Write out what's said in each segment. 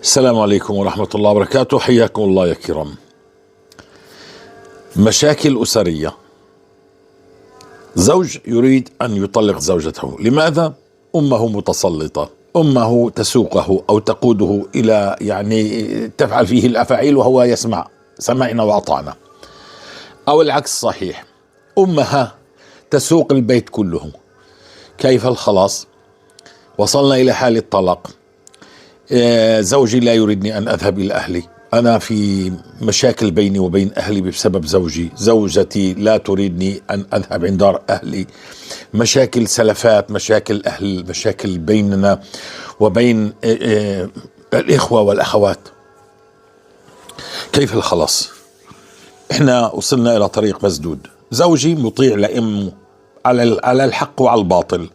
السلام عليكم ورحمة الله وبركاته. حياكم الله يا كرام. مشاكل أسرية. زوج يريد أن يطلق زوجته، لماذا؟ أمه متسلطة، أمه تسوقه أو تقوده إلى تفعل فيه الأفاعيل وهو يسمع، سمعنا وأطعنا. أو العكس صحيح، أمها تسوق البيت كله. كيف الخلاص؟ وصلنا إلى حال الطلاق. زوجي لا يريدني أن أذهب إلى أهلي، أنا في مشاكل بيني وبين أهلي بسبب زوجي، زوجتي لا تريدني أن أذهب عند دار أهلي، مشاكل سلفات، مشاكل أهل، مشاكل بيننا وبين الإخوة والأخوات. كيف الخلاص؟ إحنا وصلنا إلى طريق مسدود، زوجي مطيع لأمه على الحق وعلى الباطل.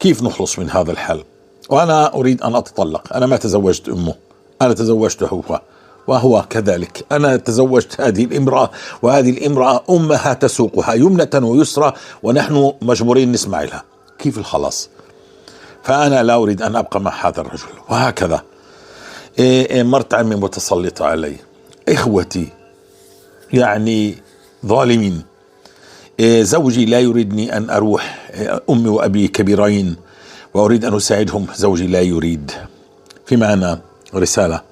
كيف نخلص من هذا الحال؟ وأنا أريد أن أتطلق، أنا ما تزوجت أمه، أنا تزوجته هو، وهو كذلك. أنا تزوجت هذه الامرأة، وهذه الامرأة أمها تسوقها يمنة ويسرى، ونحن مجبورين نسمع لها. كيف الخلاص؟ فأنا لا أريد أن أبقى مع هذا الرجل، وهكذا. مرت عمي متسلطة علي، إخوتي ظالمين، زوجي لا يريدني أن أروح، أمي وأبي كبيرين وأريد أن أساعدهم، زوجي لا يريد. في معنا رسالة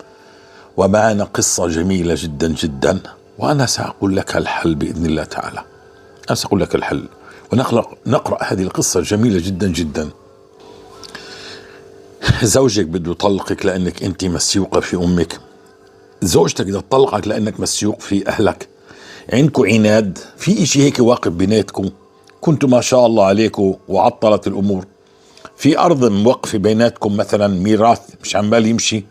ومعنا قصة جميلة جدا جدا، وأنا سأقول لك الحل بإذن الله تعالى. أنا سأقول لك الحل ونقرأ هذه القصة الجميلة جدا جدا. زوجك بده يطلقك لأنك أنت مسيوقة في أمك، زوجتك بدها تطلقك لأنك مسيوق في أهلك، عندكم عناد، في إشي هيك واقف بيناتكم، كنتوا ما شاء الله عليكم وعطلت الأمور، في أرض موقفة بيناتكم، مثلا ميراث مش عمال يمشي.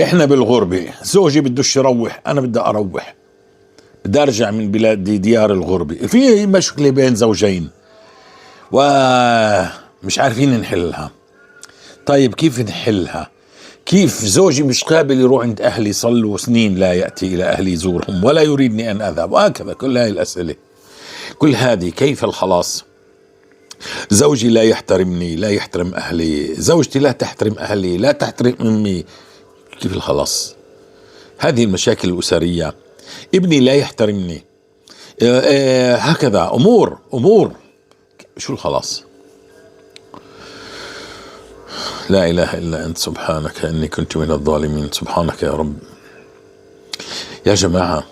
إحنا بالغربة، زوجي بدوش يروح، أنا بدي أروح، بدي أرجع من بلادي ديار الغربة. في مشكلة بين زوجين ومش عارفين نحلها. طيب كيف نحلها؟ كيف زوجي مش قابل يروح عند أهلي، صلوا سنين لا يأتي إلى أهلي يزورهم ولا يريدني أن أذهب، وهكذا كل هذه الأسئلة، كل هذه كيف الخلاص؟ زوجي لا يحترمني، لا يحترم أهلي، زوجتي لا تحترم أهلي، لا تحترم أمي. كيف الخلاص؟ هذه المشاكل الأسرية. ابني لا يحترمني، هكذا أمور. شو الخلاص؟ لا إله إلا أنت سبحانك إني كنت من الظالمين. سبحانك يا رب. يا جماعة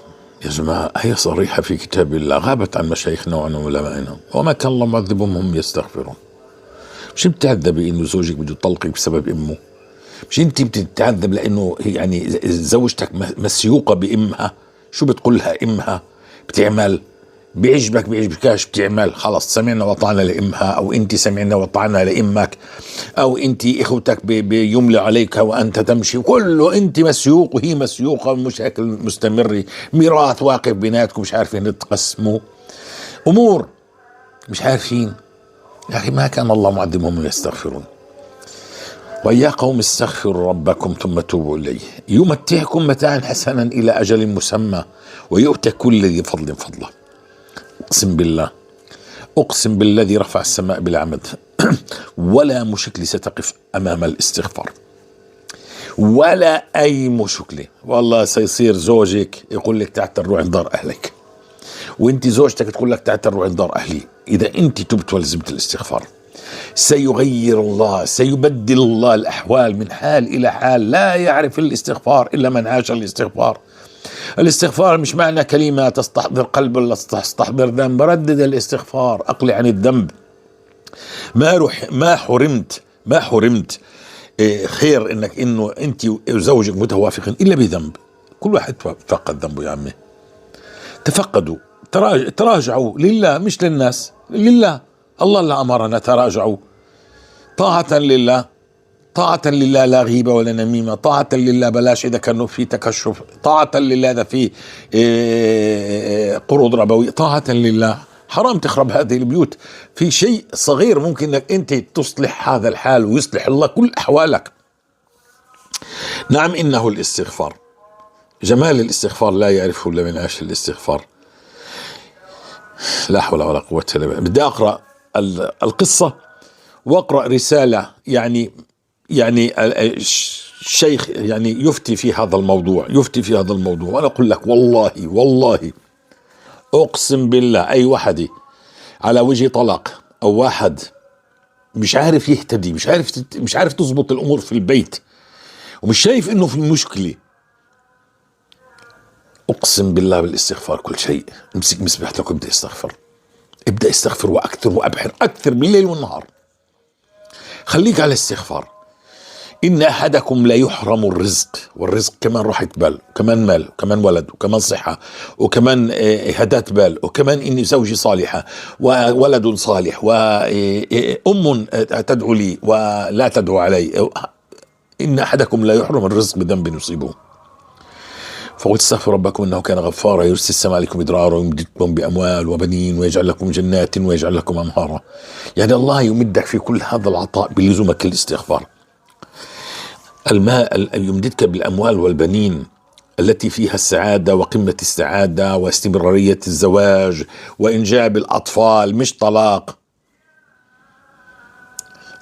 هي صريحة في كتاب الله، غابت عن مشايخنا وعن علمائنا، وما كان الله معذبهم هم يستغفرون. مش بتعذبي انه زوجك بده يطلقك بسبب امه؟ مش انت بتتعذب لانه زوجتك مسيوقة بامها؟ شو بتقولها امها؟ بتعمل بيعجبكاش بتعمل، خلص سمعنا وطعنا لامها، او انت سمعنا وطعنا لامك، او انت اخوتك بيملى عليك وانت تمشي، كله انت مسيوق وهي مسيوقة، مشاكل مستمرة، ميراث واقف بيناتكم مش عارفين تقسموا، امور مش عارفين. يا اخي ما كان الله معذبهم يستغفرون. ويا قوم استغفروا ربكم ثم توبوا اليه يمتعكم متاعا حسنا الى اجل مسمى ويؤتى كل ذي فضل فضله. أقسم بالذي رفع السماء بالعمد ولا مشكلة ستقف أمام الاستغفار، ولا أي مشكلة. والله سيصير زوجك يقول لك تعال نروح عند دار أهلك، وانت زوجتك تقول لك تعال نروح عند دار أهلي. إذا انت تبت ولزمت الاستغفار سيغير الله، سيبدل الله الأحوال من حال إلى حال. لا يعرف الاستغفار إلا من عاش الاستغفار. الاستغفار مش معنى كلمة تستحضر قلب ولا تستحضر ذنب. ردد الاستغفار، أقلع عن الذنب. ما حرمت خير انه انت وزوجك متوافقين الا بذنب. كل واحد فقد ذنبه يا عمي. تفقدوا، تراجعوا لله مش للناس، لله. الله اللي امرنا تراجعوا طاعة لله، طاعة لله، لا غيبة ولا نميمة، طاعة لله، بلاش إذا كانوا في تكشف، طاعة لله إذا في قروض ربوية، طاعة لله. حرام تخرب هذه البيوت في شيء صغير، ممكن أنك أنت تصلح هذا الحال ويصلح الله كل أحوالك. نعم إنه الاستغفار، جمال الاستغفار لا يعرفه إلا من عاش الاستغفار. لا حول ولا قوة إلا بالله. بدي أقرأ القصة وأقرأ رسالة يعني الشيخ يعني يفتي في هذا الموضوع، وأنا أقول لك والله أقسم بالله أي واحد على وجه طلاق أو واحد مش عارف يهتدي، مش عارف تظبط الأمور في البيت ومش شايف إنه في مشكلة، أقسم بالله بالاستغفار كل شيء. امسك مسبحتك وابدأ استغفر وأكثر وأبحر أكثر بالليل والنهار. خليك على الاستغفار. إن أحدكم لا يحرم الرزق، والرزق كمان راحة بال، وكمان مال، وكمان ولد، وكمان صحة، وكمان هداة بال، وكمان إني زوجي صالحة وولد صالح وأم تدعو لي ولا تدعو علي. إن أحدكم لا يحرم الرزق بذنب يصيبه. فقلت استغفر ربكم انه كان غفارا يرسل السماء عليكم مدرارا ويمددكم باموال وبنين ويجعل لكم جنات ويجعل لكم انهارا. يعني الله يمدك في كل هذا العطاء بلزومك الاستغفار. الماء يمددك بالاموال والبنين التي فيها السعاده وقمه السعاده واستمراريه الزواج وانجاب الاطفال، مش طلاق.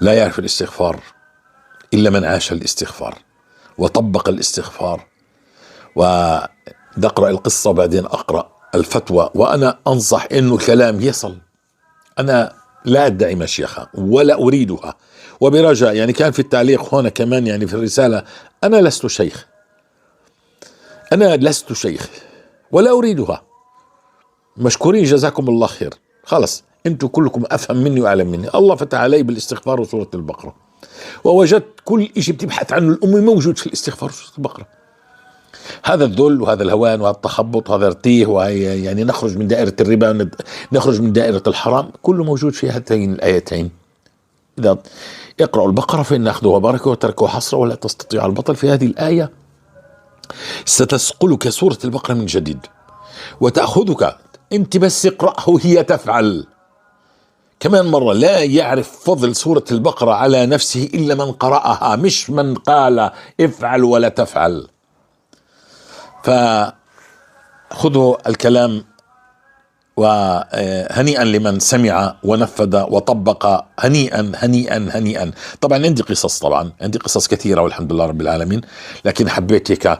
لا يعرف الاستغفار الا من عاش الاستغفار وطبق الاستغفار. وأقرأ القصة وبعدين أقرأ الفتوى، وأنا أنصح إنه الكلام يصل. أنا لا أدعي مشيخة ولا أريدها، وبرجاء يعني كان في التعليق هنا كمان يعني في الرسالة، أنا لست شيخ ولا أريدها. مشكورين جزاكم الله خير. خلص أنتم كلكم أفهم مني وأعلم مني. الله فتح علي بالاستغفار وسورة البقرة، ووجدت كل شيء بتبحث عنه الأمة موجود في الاستغفار وسورة البقرة. هذا الذل وهذا الهوان وهذا التخبط وهذا التيه، وهي يعني نخرج من دائرة الربا، نخرج من دائرة الحرام، كله موجود في هاتين الآيتين. إذا اقرأوا البقرة فإن أخذوها بركة وتركوا حسرة ولا تستطيع البطل. في هذه الآية ستسقلك سورة البقرة من جديد وتأخذك أنت بس اقرأه هي تفعل. كمان مرة، لا يعرف فضل سورة البقرة على نفسه إلا من قرأها، مش من قال افعل ولا تفعل. فخذوا الكلام، وهنيئا لمن سمع ونفذ وطبق. هنيئا. طبعا عندي قصص كثيرة والحمد لله رب العالمين، لكن حبيت هيك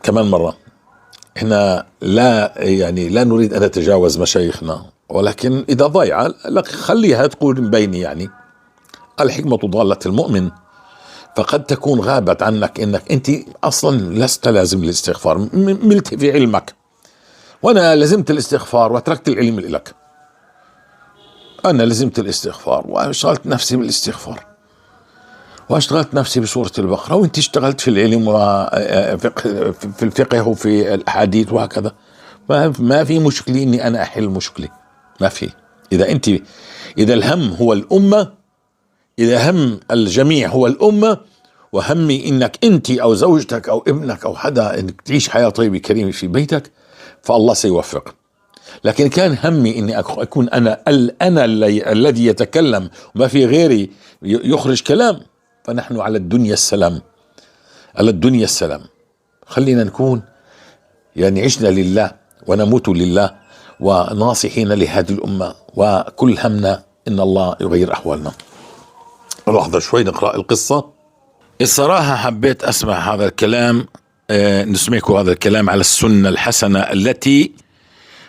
كمان مرة. احنا لا نريد ان نتجاوز مشايخنا، ولكن اذا ضايعة خليها تقول من بيني. يعني الحكمة ضالة المؤمن، فقد تكون غابت عنك انك انت اصلا لست لازم الاستغفار، ملت في علمك. وانا لزمت الاستغفار وتركت العلم لك. انا لزمت الاستغفار واشغلت نفسي بالاستغفار واشتغلت نفسي بسورة البقرة، وانت اشتغلت في العلم في الفقه وفي الاحاديث وهكذا. ما في مشكلة اني انا احل مشكلة، ما في. اذا الهم هو الامة، اذا هم الجميع هو الامة، وهمي انك انت او زوجتك او ابنك او حدا انك تعيش حياة طيبة كريمة في بيتك، فالله سيوفق. لكن كان همي اني اكون انا الذي يتكلم وما في غيري يخرج كلام، فنحن على الدنيا السلام. خلينا نكون يعني عشنا لله ونموت لله وناصحين لهذه الأمة، وكل همنا إن الله يغير أحوالنا. لحظة شوي نقرأ القصة. الصراحة حبيت أسمع هذا الكلام، نسمعكم هذا الكلام على السنة الحسنة التي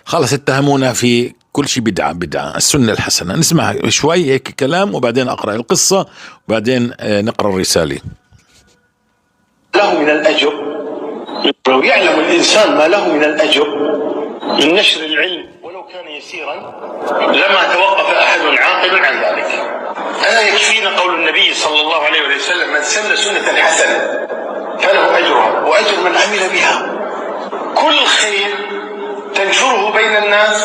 خلص اتهمونا في كل شيء بدعة. السنة الحسنة نسمع شوي هيك كلام، وبعدين أقرأ القصة، وبعدين نقرأ الرسالة. له من الأجر، لو يعلم الإنسان ما له من الأجر من نشر العلم ولو كان يسيرا لما توقف أحد عاقل عن ذلك. ألا يكفينا قول النبي صلى الله عليه وسلم: من سن سنة حسنة فله أجرها وأجر من عمل بها. كل خير تنشره بين الناس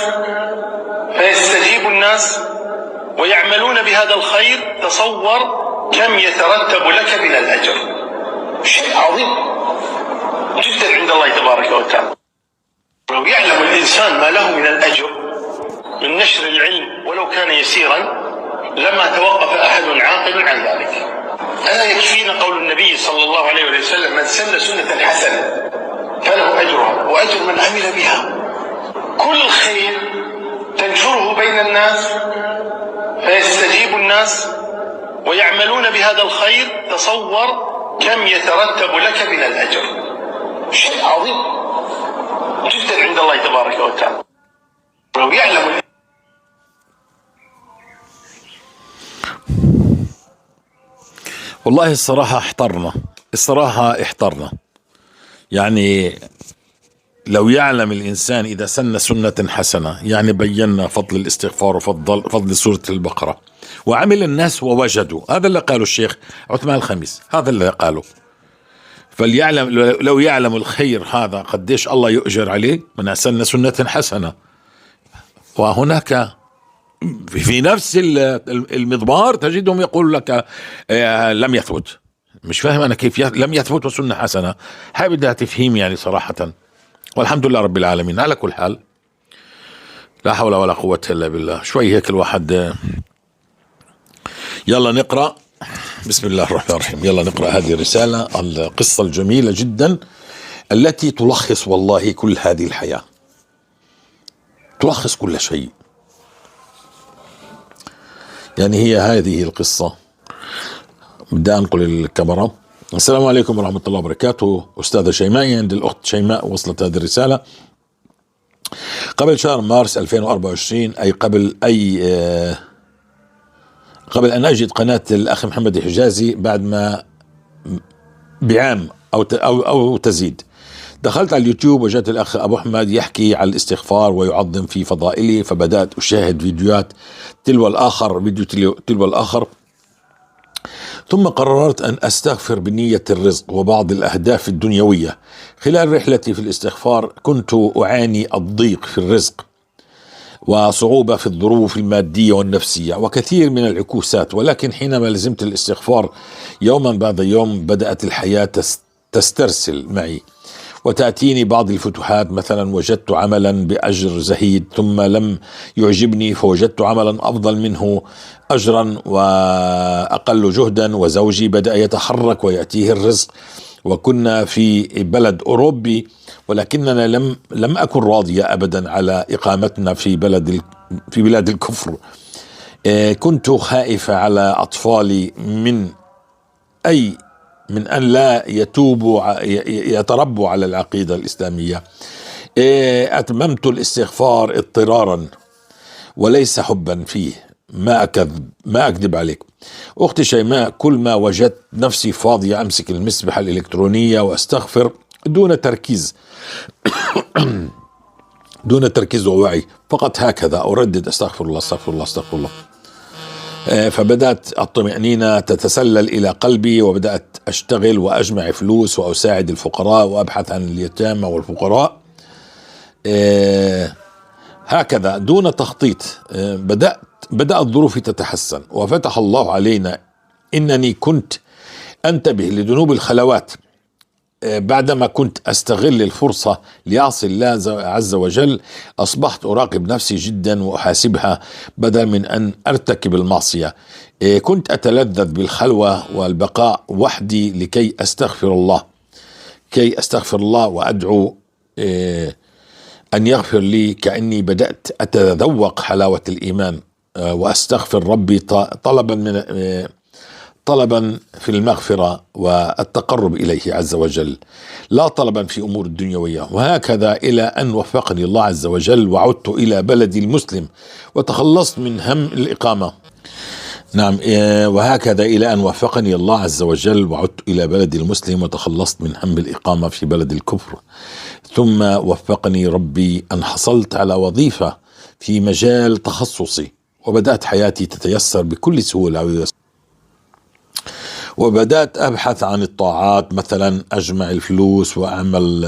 فيستجيب الناس ويعملون بهذا الخير، تصور كم يترتب لك من الأجر. شيء عظيم جدا عند الله تبارك وتعالى. لو يعلم الإنسان ما له من الأجر من نشر العلم ولو كان يسيرا لما توقف أحد عاقل عن ذلك. ألا يكفينا قول النبي صلى الله عليه وسلم: من سن سنة حسنة فله أجرها وأجر من عمل بها. كل خير تنشره بين الناس فيستجيب الناس ويعملون بهذا الخير، تصور كم يترتب لك من الأجر. شيء عظيم جدا عند الله تبارك وتعالى. لو يعلم. والله الصراحة احترنا يعني لو يعلم الإنسان إذا سن سنة حسنة، يعني بينا فضل الاستغفار وفضل سورة البقرة، وعمل الناس ووجدوا. هذا اللي قاله الشيخ عثمان الخميس، هذا اللي قاله. فليعلم، لو يعلم الخير هذا قديش الله يؤجر عليه من سن سنة حسنة. وهناك في نفس المضمار تجدهم يقول لك لم يثبت. مش فاهم أنا كيف لم يثبت وسنة حسنة. حابب ده تفهيم يعني صراحة. والحمد لله رب العالمين. على كل حال، لا حول ولا قوة إلا بالله. شوي هيك الواحد. يلا نقرأ. بسم الله الرحمن الرحيم. يلا نقرأ هذه الرسالة، القصة الجميلة جدا التي تلخص والله كل هذه الحياة، تلخص كل شيء. يعني هي هذه القصة. بدي أنقل الكاميرا. السلام عليكم ورحمة الله وبركاته. أستاذة شيماء، عند الأخت شيماء وصلت هذه الرسالة قبل شهر مارس 2024، أي قبل أن أجد قناة الأخ محمد الحجازي بعد ما بعام أو تزيد. دخلت على اليوتيوب وجدت الأخ أبو أحمد يحكي على الاستغفار ويعظم في فضائله، فبدأت أشاهد فيديوهات تلو الآخر، ثم قررت أن أستغفر بنية الرزق وبعض الأهداف الدنيوية. خلال رحلتي في الاستغفار كنت أعاني الضيق في الرزق وصعوبة في الظروف المادية والنفسية وكثير من العكوسات، ولكن حينما لزمت الاستغفار يوما بعد يوم بدأت الحياة تسترسل معي وتأتيني بعض الفتوحات. مثلا وجدت عملا بأجر زهيد ثم لم يعجبني فوجدت عملا أفضل منه أجرا وأقل جهدا، وزوجي بدأ يتحرك ويأتيه الرزق، وكنا في بلد أوروبي، ولكننا لم أكن راضية أبدا على إقامتنا في بلاد الكفر. كنت خائفة على أطفالي من أن لا يتربوا على العقيدة الإسلامية. أتممت الاستغفار اضطرارا وليس حبا فيه. ما أكذب عليك أختي شيماء، كل ما وجدت نفسي فاضية أمسك المسبحة الإلكترونية وأستغفر دون تركيز دون تركيز ووعي، فقط هكذا أردد أستغفر الله أستغفر الله أستغفر الله. فبدأت الطمأنينة تتسلل إلى قلبي، وبدأت أشتغل وأجمع فلوس وأساعد الفقراء وأبحث عن اليتامى والفقراء هكذا دون تخطيط. بدأت ظروفي تتحسن وفتح الله علينا. إنني كنت أنتبه لذنوب الخلوات بعدما كنت أستغل الفرصة لأعصي الله عز وجل. أصبحت أراقب نفسي جدا وأحاسبها بدل من أن أرتكب المعصية. كنت أتلذذ بالخلوة والبقاء وحدي لكي أستغفر الله وأدعو أن يغفر لي، كأني بدأت أتذوق حلاوة الإيمان وأستغفر ربي طلبا في المغفرة والتقرب إليه عز وجل، لا طلبا في أمور الدنيوية. وهكذا إلى أن وفقني الله عز وجل وعدت إلى بلدي المسلم وتخلصت من هم الإقامة. نعم، وهكذا إلى أن وفقني الله عز وجل وعدت إلى بلدي المسلم وتخلصت من هم الإقامة في بلد الكفر. ثم وفقني ربي أن حصلت على وظيفة في مجال تخصصي، وبدأت حياتي تتيسر بكل سهولة، وبدأت أبحث عن الطاعات، مثلا أجمع الفلوس وأعمل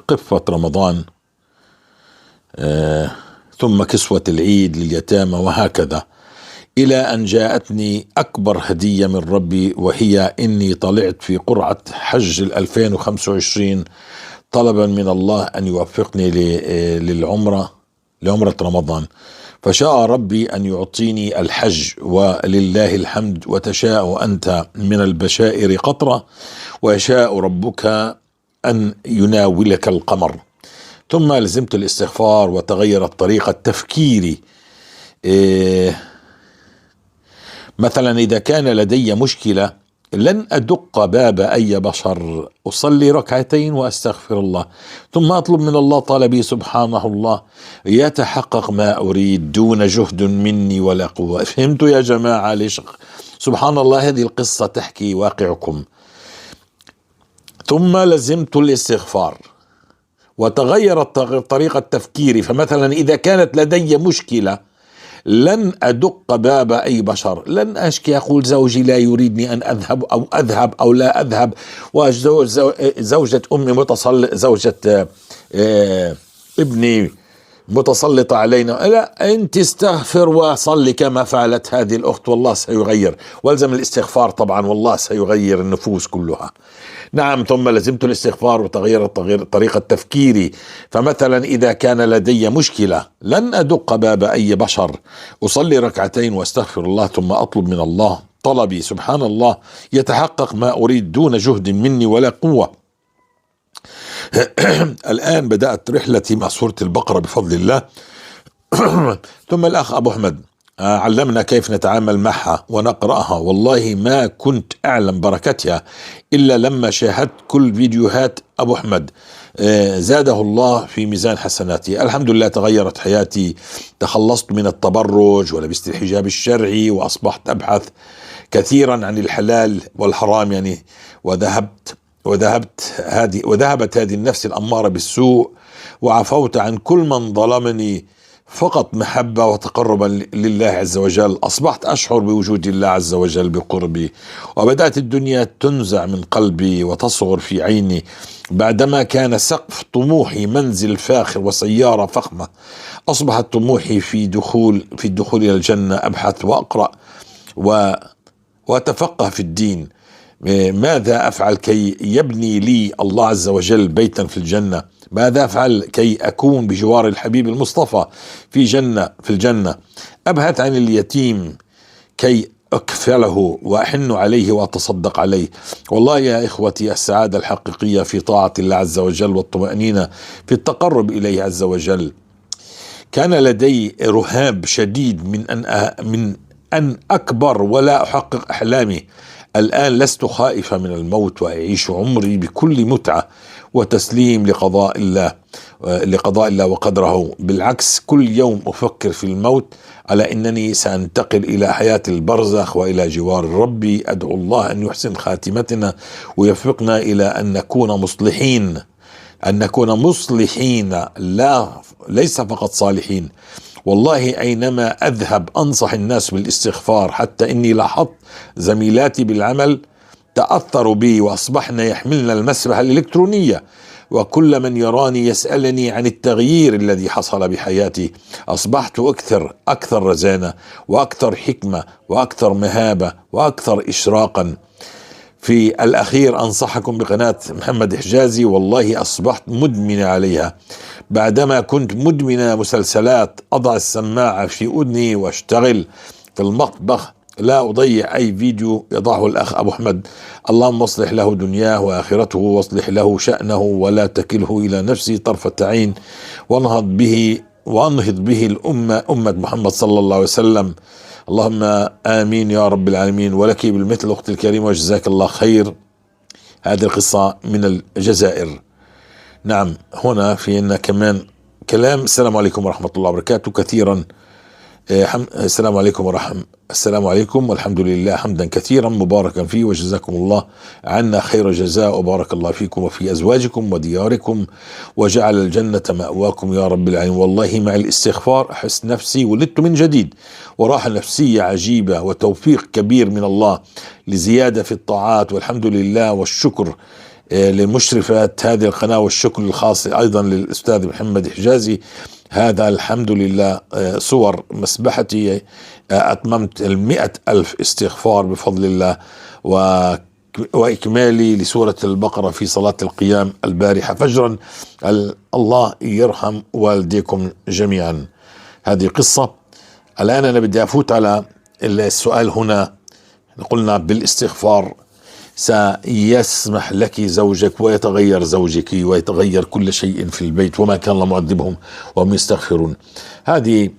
قفة رمضان، ثم كسوة العيد لليتامى، وهكذا إلى أن جاءتني أكبر هدية من ربي، وهي إني طلعت في قرعة حج 2025 طلبا من الله أن يوفقني لعمرة رمضان. فشاء ربي أن يعطيني الحج، ولله الحمد. وتشاء أنت من البشائر قطرة، ويشاء ربك أن يناولك القمر. ثم لزمت الاستغفار وتغيرت طريقة تفكيري مثلا إذا كان لدي مشكلة لن أدق باب أي بشر، أصلي ركعتين وأستغفر الله ثم أطلب من الله طلبي سبحانه الله يتحقق ما أريد دون جهد مني ولا قوة. فهمتوا يا جماعة ليش؟ سبحان الله، هذه القصة تحكي واقعكم. ثم لزمت الاستغفار وتغيرت طريقة تفكيري، فمثلا إذا كانت لدي مشكلة لن أدق باب أي بشر، لن أشكي أقول زوجي لا يريدني أن أذهب أو لا أذهب، وزوجة أمي زوجة ابني متسلطة علينا. لا، أنت استغفر وصلي كما فعلت هذه الأخت والله سيغير، والزم الاستغفار طبعا والله سيغير النفوس كلها. نعم، ثم لزمت الاستغفار وتغيرت طريقة تفكيري، فمثلا إذا كان لدي مشكلة لن أدق باب أي بشر، أصلي ركعتين وأستغفر الله ثم أطلب من الله طلبي سبحان الله يتحقق ما أريد دون جهد مني ولا قوة. الآن بدأت رحلتي مع سورة البقرة بفضل الله. ثم الأخ أبو أحمد علمنا كيف نتعامل معها ونقرأها، والله ما كنت أعلم بركتها إلا لما شاهدت كل فيديوهات أبو أحمد، زاده الله في ميزان حسناتي. الحمد لله تغيرت حياتي، تخلصت من التبرج ولبست الحجاب الشرعي، وأصبحت أبحث كثيرا عن الحلال والحرام يعني، وذهبت هذه النفس الأمارة بالسوء، وعفوت عن كل من ظلمني، فقط محبة وتقربا لله عز وجل. أصبحت أشعر بوجود الله عز وجل بقربي، وبدأت الدنيا تنزع من قلبي وتصغر في عيني. بعدما كان سقف طموحي منزل فاخر وسيارة فخمة، أصبحت طموحي في الدخول إلى الجنة. أبحث وأقرأ وأتفقه في الدين. ماذا أفعل كي يبني لي الله عز وجل بيتا في الجنة؟ ماذا أفعل كي أكون بجوار الحبيب المصطفى في الجنة؟ أبحث عن اليتيم كي أكفله وأحن عليه وأتصدق عليه. والله يا إخوتي، السعادة الحقيقية في طاعة الله عز وجل والطمأنينة في التقرب إليه عز وجل. كان لدي رهاب شديد من أن أكبر ولا أحقق أحلامي. الآن لست خائفة من الموت، وأعيش عمري بكل متعة وتسليم لقضاء الله وقدره. بالعكس، كل يوم أفكر في الموت على أنني سأنتقل إلى حياة البرزخ وإلى جوار ربي. أدعو الله أن يحسن خاتمتنا ويوفقنا إلى أن نكون مصلحين، ليس فقط صالحين. والله أينما أذهب أنصح الناس بالاستغفار، حتى إني لاحظت زميلاتي بالعمل تأثروا بي وأصبحنا يحملن المسبحة الإلكترونية، وكل من يراني يسألني عن التغيير الذي حصل بحياتي. أصبحت أكثر رزانة وأكثر حكمة وأكثر مهابة وأكثر إشراقا. في الأخير أنصحكم بقناة محمد حجازي، والله أصبحت مدمنة عليها. بعدما كنت مدمنة مسلسلات أضع السماعة في أذني واشتغل في المطبخ، لا أضيع أي فيديو يضعه الأخ أبو أحمد. اللهم اصلح له دنياه وآخرته، واصلح له شأنه، ولا تكله إلى نفسه طرفة عين، وانهض به الأمة محمد صلى الله عليه وسلم. اللهم آمين يا رب العالمين. ولك بالمثل أختي الكريمة، وجزاك الله خير. هذه القصة من الجزائر. نعم، هنا في لنا كمان كلام. السلام عليكم ورحمة الله وبركاته. كثيرا السلام عليكم والحمد لله حمدا كثيرا مباركا فيه، وجزاكم الله عنا خير جزاء، وبارك الله فيكم وفي أزواجكم ودياركم، وجعل الجنة مأواكم يا رب العالمين. والله مع الاستغفار أحس نفسي ولدت من جديد، وراحة نفسية عجيبة وتوفيق كبير من الله لزيادة في الطاعات، والحمد لله والشكر لمشرفات هذه القناة، والشكر الخاص أيضا للأستاذ محمد حجازي. هذا الحمد لله صور مسبحتي، أتممت 100,000 استغفار بفضل الله، وإكمالي لسورة البقرة في صلاة القيام البارحة فجرا. الله يرحم والديكم جميعا. هذه قصة. الآن أنا بدي أفوت على السؤال. هنا قلنا بالاستغفار سيسمح لك زوجك ويتغير زوجك ويتغير كل شيء في البيت، وما كان الله معذبهم وهم يستغفرون. هذه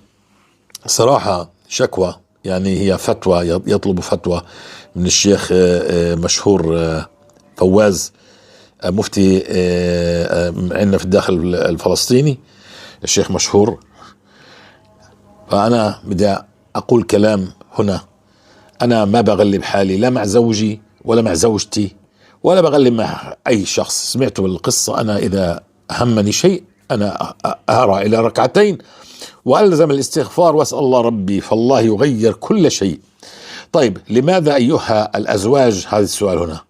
صراحة شكوى يعني هي فتوى، يطلب فتوى من الشيخ مشهور فواز، مفتي عندنا في الداخل الفلسطيني، الشيخ مشهور. فأنا بدي أقول كلام هنا، أنا ما بغلب حالي لا مع زوجي ولا مع زوجتي ولا بغلب مع أي شخص. سمعتوا بالقصة، أنا إذا همني شيء أنا أهرع إلى ركعتين وألزم الاستغفار وأسأل الله ربي، فالله يغير كل شيء. طيب لماذا أيها الأزواج، هذا السؤال هنا،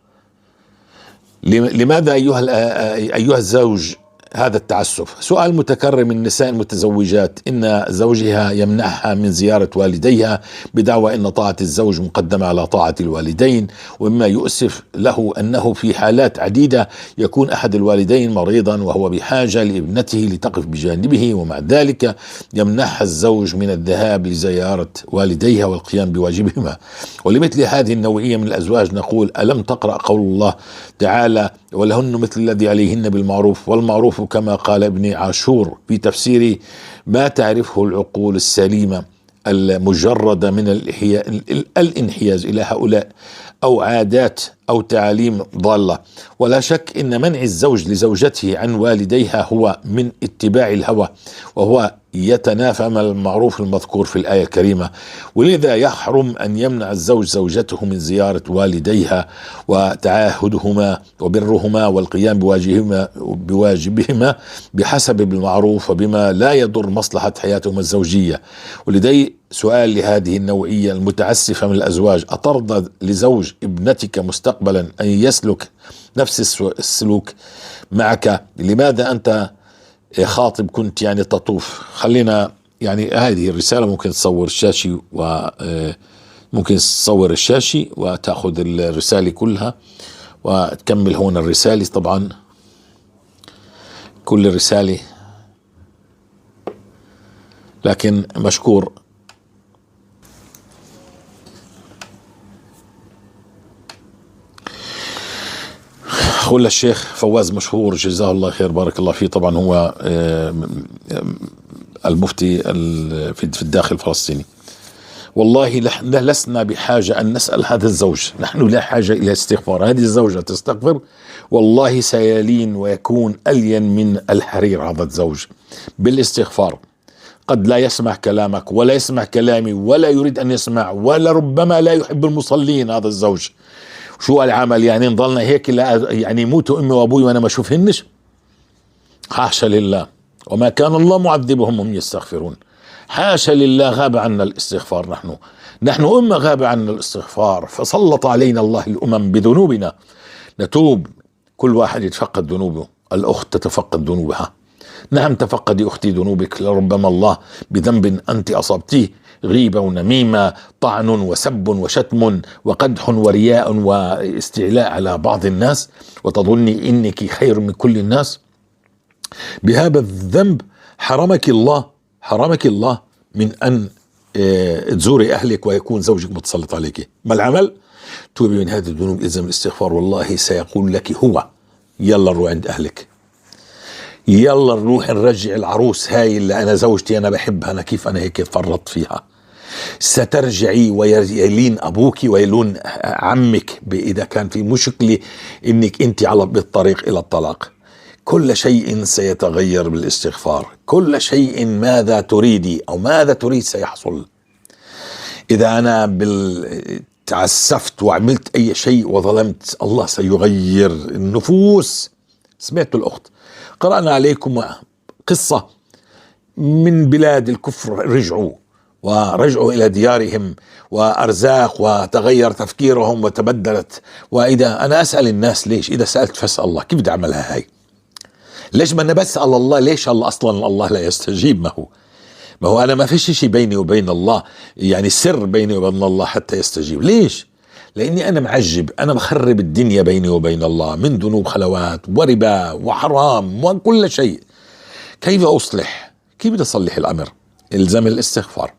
لماذا أيها الزوج هذا التعسف؟ سؤال متكرر من النساء المتزوجات، إن زوجها يمنعها من زيارة والديها بدعوى أن طاعة الزوج مقدمة على طاعة الوالدين، ومما يؤسف له أنه في حالات عديدة يكون أحد الوالدين مريضا وهو بحاجة لابنته لتقف بجانبه، ومع ذلك يمنعها الزوج من الذهاب لزيارة والديها والقيام بواجبهما. ولمثل هذه النوعية من الأزواج نقول: ألم تقرأ قول الله تعالى: ولهن مثل الذي عليهن بالمعروف، والمعروف كما قال ابن عاشور في تفسيره ما تعرفه العقول السليمة المجردة من الانحياز إلى هؤلاء، أو عادات أو تعاليم ضالة. ولا شك إن منع الزوج لزوجته عن والديها هو من اتباع الهوى، وهو يتنافى مع المعروف المذكور في الآية الكريمة، ولذا يحرم أن يمنع الزوج زوجته من زيارة والديها وتعاهدهما وبرهما والقيام بواجبهما بحسب المعروف وبما لا يضر مصلحة حياتهما الزوجية. ولدي سؤال لهذه النوعية المتعسفة من الأزواج: أترضى لزوج ابنتك مستقبلا أن يسلك نفس السلوك معك؟ لماذا أنت خاطب كنت يعني تطوف؟ خلينا يعني هذه الرسالة ممكن تصور الشاشة، وممكن تصور الشاشة وتأخذ الرسالة كلها وتكمل هون الرسالة. طبعا كل الرسالة، لكن مشكور. قول الشيخ فواز مشهور جزاه الله خير، بارك الله فيه. طبعا هو المفتي في الداخل الفلسطيني. والله لسنا بحاجة أن نسأل هذا الزوج، نحن لا حاجة إلى استغفار. هذه الزوجة تستغفر والله سيلين ويكون ألين من الحرير هذا الزوج بالاستغفار. قد لا يسمع كلامك ولا يسمع كلامي ولا يريد أن يسمع، ولا ربما لا يحب المصلين هذا الزوج. شو العمل يعني؟ نضلنا هيك يعني يموتوا امي وابوي وانا ما اشوفهنش؟ حاشا لله، وما كان الله معذبهم هم يستغفرون. حاشا لله، غاب عنا الاستغفار. نحن أمة غاب عنا الاستغفار، فسلط علينا الله الأمم بذنوبنا. نتوب، كل واحد يتفقد ذنوبه، الأخت تتفقد ذنوبها. نعم تفقدي أختي ذنوبك، لربما الله بذنب أنت أصبتيه، غيبة ونميمة، طعن وسب وشتم وقدح ورياء واستعلاء على بعض الناس، وتظني إنك خير من كل الناس. بهذا الذنب حرمك الله من أن تزوري أهلك ويكون زوجك متسلط عليك. ما العمل؟ توبي من هذه الذنوب، إلزم الاستغفار، والله سيقول لك هو: يلا نروح عند أهلك، يلا نروح نرجع العروس هاي اللي أنا زوجتي أنا بحبها، أنا كيف أنا هيك فرطت فيها. سترجعي ويلين أبوك ويلون عمك إذا كان في مشكلة إنك أنت على بالطريق إلى الطلاق. كل شيء سيتغير بالاستغفار، كل شيء ماذا تريدي أو ماذا تريد سيحصل. إذا أنا تعسفت وعملت أي شيء وظلمت، الله سيغير النفوس. سمعت الأخت، قرأنا عليكم قصة من بلاد الكفر ورجعوا إلى ديارهم وأرزاق، وتغير تفكيرهم وتبدلت. وإذا أنا أسأل الناس ليش؟ إذا سألت فاسأل الله، كيف بدي أعملها هاي؟ ليش ما أنا بسأل الله؟ ليش الله أصلا الله لا يستجيب؟ ما هو أنا ما فيش شيء بيني وبين الله، يعني سر بيني وبين الله حتى يستجيب. ليش؟ لأني أنا معجب، أنا بخرب الدنيا بيني وبين الله من ذنوب خلوات وربا وحرام وكل شيء. كيف أصلح؟ كيف بدي أصلح الأمر؟ إلزم الاستغفار،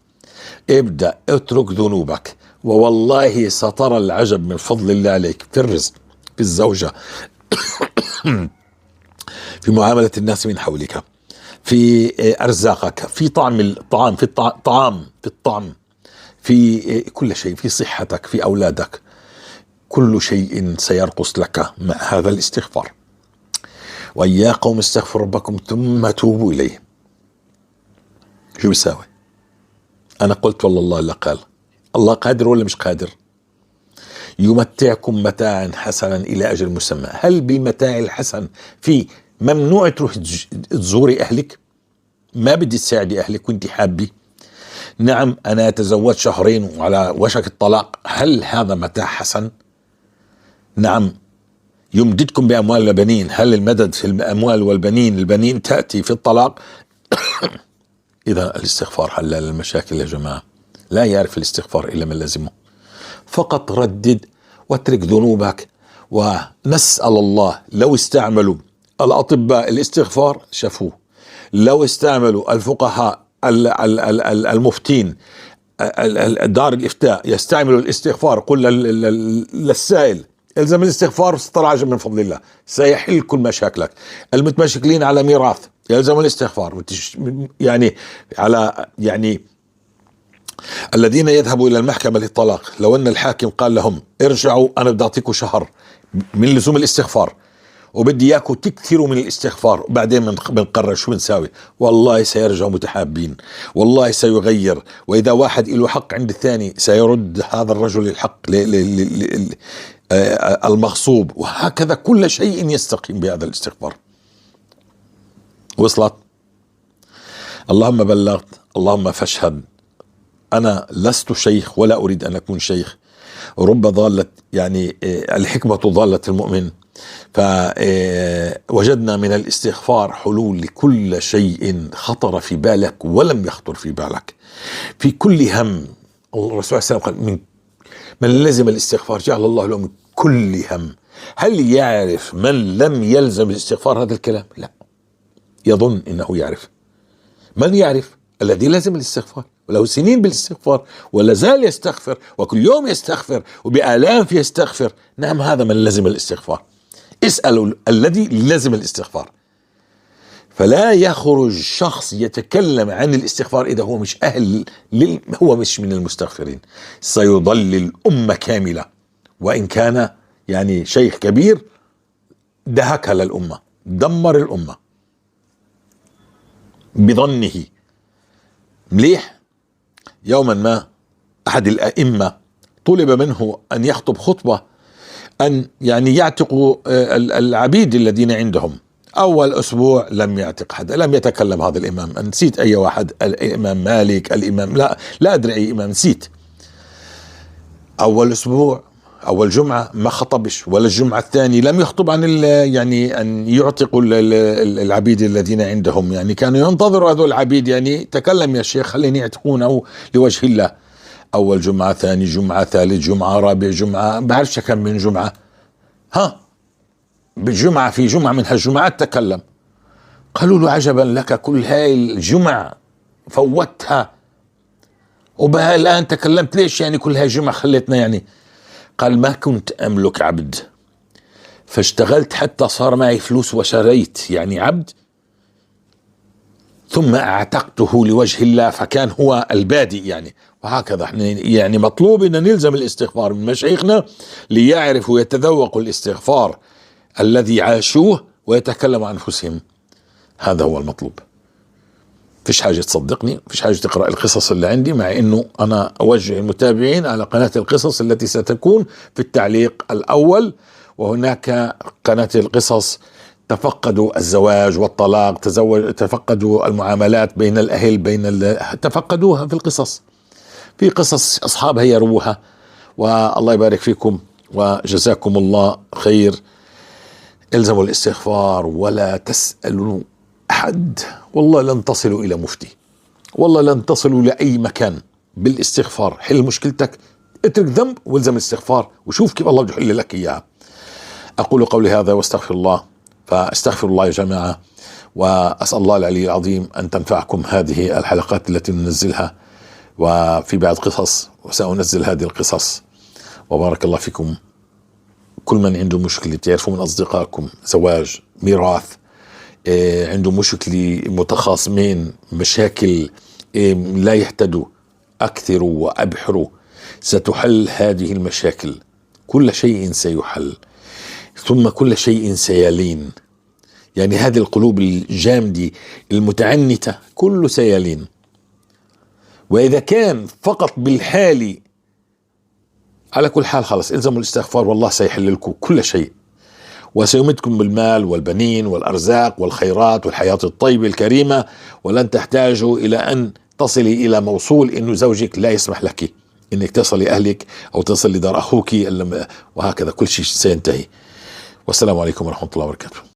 ابدأ اترك ذنوبك، ووالله سترى العجب من فضل الله عليك في الرزق، في الزوجة، في معاملة الناس من حولك، في أرزاقك، في طعم الطعام، في الطعام، في في كل شيء، في صحتك، في أولادك، كل شيء سيرقص لك مع هذا الاستغفار. ويا قوم استغفروا ربكم ثم توبوا إليه. شو بيساوي؟ أنا قلت والله الله لا قال. الله قادر ولا مش قادر؟ يمتعكم متاعا حسنا إلى أجل مسمى. هل بالمتاع الحسن في ممنوع تروح تزوري أهلك؟ ما بدي تساعدي أهلك وانت حابي؟ نعم أنا تزوجت شهرين وعلى وشك الطلاق، هل هذا متاع حسن؟ نعم يمددكم بأموال وبنين، هل المدد في الأموال والبنين البنين تأتي في الطلاق؟ إذا الاستغفار حل المشاكل يا جماعة. لا يعرف الاستغفار إلا من لازمه. فقط ردد واترك ذنوبك، ونسأل الله لو استعملوا الأطباء الاستغفار شافوه، لو استعملوا الفقهاء المفتين دار الإفتاء يستعملوا الاستغفار، قل للسائل الزم الاستغفار سترى عجب من فضل الله، سيحل كل مشاكلك. المتمشكلين على ميراث يلزم الاستغفار، يعني على يعني الذين يذهبوا إلى المحكمة للطلاق، لو أن الحاكم قال لهم ارجعوا أنا بدي أعطيكم شهر من لزوم الاستغفار وبدي إياكم تكثروا من الاستغفار، وبعدين بنقرر شو بنساوي، والله سيرجعوا متحابين، والله سيغير. وإذا واحد له حق عند الثاني سيرد هذا الرجل الحق المغصوب، وهكذا كل شيء يستقيم بهذا الاستغفار. وصلت؟ اللهم بلغت، اللهم فاشهد. أنا لست شيخ ولا أريد أن أكون شيخ. رب ضالة، يعني الحكمة ضالة المؤمن. فوجدنا من الاستغفار حلول لكل شيء خطر في بالك ولم يخطر في بالك، في كل هم. الرسول صلى الله عليه وسلم قال من لزم الاستغفار جعل الله له من كل هم. هل يعرف من لم يلزم الاستغفار هذا الكلام؟ لا، يظن انه يعرف. من يعرف؟ الذي لازم الاستغفار وله سنين بالاستغفار ولا زال يستغفر وكل يوم يستغفر وبآلاف يستغفر. نعم هذا من لزم الاستغفار. اسألوا الذي لزم الاستغفار. فلا يخرج شخص يتكلم عن الاستغفار إذا هو مش أهل هو مش من المستغفرين. سيضل الأمة كاملة، وإن كان يعني شيخ كبير دهك للأمة، دمر الأمة بظنه. مليح. يوما ما أحد الأئمة طلب منه أن يخطب خطبة أن يعني يعتقوا العبيد الذين عندهم. أول أسبوع لم يعتق حدا، لم يتكلم هذا الإمام. نسيت أي واحد، الإمام مالك، الإمام لا أدري أي إمام، نسيت. أول أسبوع، أول جمعة ما خطبش، ولا الجمعة الثانية لم يخطب عن يعني أن يعتقوا العبيد الذين عندهم. يعني كانوا ينتظروا هذول العبيد، يعني تكلم يا شيخ خليني يعتقونه لوجه الله. أول جمعة، ثاني جمعة، ثالث جمعة، رابع جمعة، بعرفش كم من جمعة، بالجمعة في جمعة من هالجمعات تكلم. قالوا له عجبا لك، كل هاي الجمعة فوتها وبها الآن تكلمت، ليش يعني كل هاي الجمعة خليتنا يعني؟ قال ما كنت أملك عبد فاشتغلت حتى صار معي فلوس وشريت يعني عبد، ثم اعتقته لوجه الله فكان هو البادئ يعني. وهكذا احنا يعني مطلوب ان نلزم الاستغفار من مشايخنا ليعرفوا ويتذوقوا الاستغفار الذي عاشوه ويتكلموا عن انفسهم. هذا هو المطلوب. فيش حاجة تصدقني، فيش حاجة تقرأ القصص اللي عندي، مع انه انا اوجه المتابعين على قناة القصص التي ستكون في التعليق الاول، وهناك قناة القصص تفقدوا الزواج والطلاق، تفقدوا المعاملات بين الأهل، تفقدوها في القصص، في قصص أصحابها يروها. والله يبارك فيكم وجزاكم الله خير. الزموا الاستغفار ولا تسألوا أحد، والله لن تصلوا إلى مفتي، والله لن تصلوا لأي مكان بالاستغفار. حل مشكلتك، اترك ذنب والزم الاستغفار وشوف كيف الله يحل لك إياها. أقول قولي هذا واستغفر الله. فاستغفر الله يا جماعة، وأسأل الله العلي العظيم أن تنفعكم هذه الحلقات التي ننزلها، وفي بعض قصص وسأنزل هذه القصص. وبارك الله فيكم. كل من عنده مشكلة تعرفوا من أصدقائكم، زواج، ميراث، عنده مشكلة، متخاصمين، مشاكل لا يهتدوا، أكثروا وأبحروا ستحل هذه المشاكل، كل شيء سيحل، ثم كل شيء سيلين. يعني هذه القلوب الجامدة المتعنتة كله سيلين. وإذا كان فقط بالحال، على كل حال خلص الزموا الاستغفار والله سيحل لكم كل شيء، وسيمدكم بالمال والبنين والأرزاق والخيرات والحياة الطيبة الكريمة، ولن تحتاجوا إلى أن تصلي إلى موصول إنه زوجك لا يسمح لك إنك تصلي أهلك أو تصلي دار أخوك، وهكذا كل شيء سينتهي. والسلام عليكم ورحمة الله وبركاته.